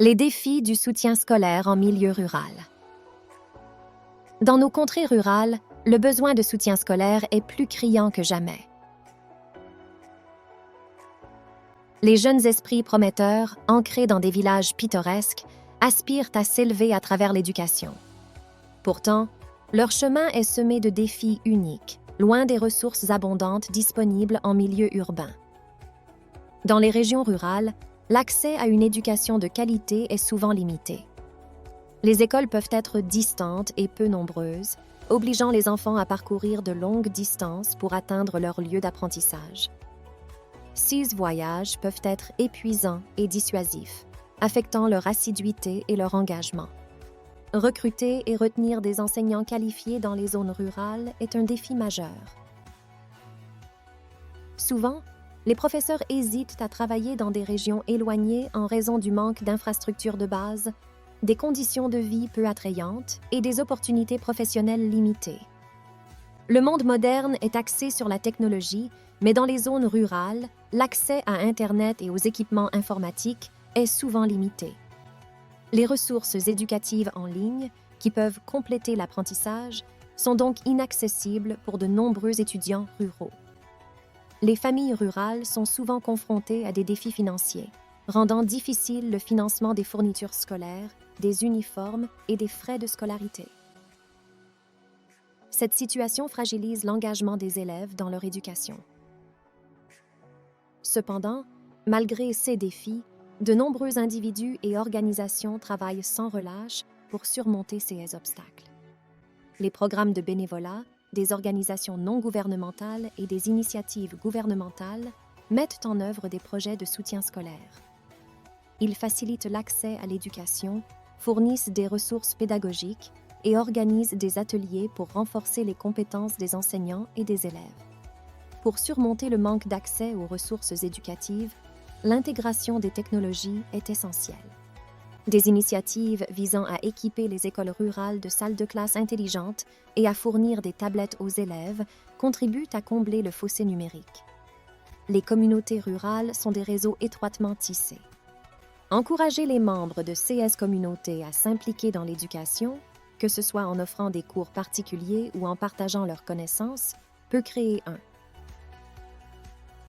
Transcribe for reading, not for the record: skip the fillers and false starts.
Les défis du soutien scolaire en milieu rural. Dans nos contrées rurales, le besoin de soutien scolaire est plus criant que jamais. Les jeunes esprits prometteurs, ancrés dans des villages pittoresques, aspirent à s'élever à travers l'éducation. Pourtant, leur chemin est semé de défis uniques, loin des ressources abondantes disponibles en milieu urbain. Dans les régions rurales, l'accès à une éducation de qualité est souvent limité. Les écoles peuvent être distantes et peu nombreuses, obligeant les enfants à parcourir de longues distances pour atteindre leur lieu d'apprentissage. Ces voyages peuvent être épuisants et dissuasifs, affectant leur assiduité et leur engagement. Recruter et retenir des enseignants qualifiés dans les zones rurales est un défi majeur. Souvent, les professeurs hésitent à travailler dans des régions éloignées en raison du manque d'infrastructures de base, des conditions de vie peu attrayantes et des opportunités professionnelles limitées. Le monde moderne est axé sur la technologie, mais dans les zones rurales, l'accès à Internet et aux équipements informatiques est souvent limité. Les ressources éducatives en ligne, qui peuvent compléter l'apprentissage, sont donc inaccessibles pour de nombreux étudiants ruraux. Les familles rurales sont souvent confrontées à des défis financiers, rendant difficile le financement des fournitures scolaires, des uniformes et des frais de scolarité. Cette situation fragilise l'engagement des élèves dans leur éducation. Cependant, malgré ces défis, de nombreux individus et organisations travaillent sans relâche pour surmonter ces obstacles. Les programmes de bénévolat, des organisations non gouvernementales et des initiatives gouvernementales mettent en œuvre des projets de soutien scolaire. Ils facilitent l'accès à l'éducation, fournissent des ressources pédagogiques et organisent des ateliers pour renforcer les compétences des enseignants et des élèves. Pour surmonter le manque d'accès aux ressources éducatives, l'intégration des technologies est essentielle. Des initiatives visant à équiper les écoles rurales de salles de classe intelligentes et à fournir des tablettes aux élèves contribuent à combler le fossé numérique. Les communautés rurales sont des réseaux étroitement tissés. Encourager les membres de CS communautés à s'impliquer dans l'éducation, que ce soit en offrant des cours particuliers ou en partageant leurs connaissances, peut créer un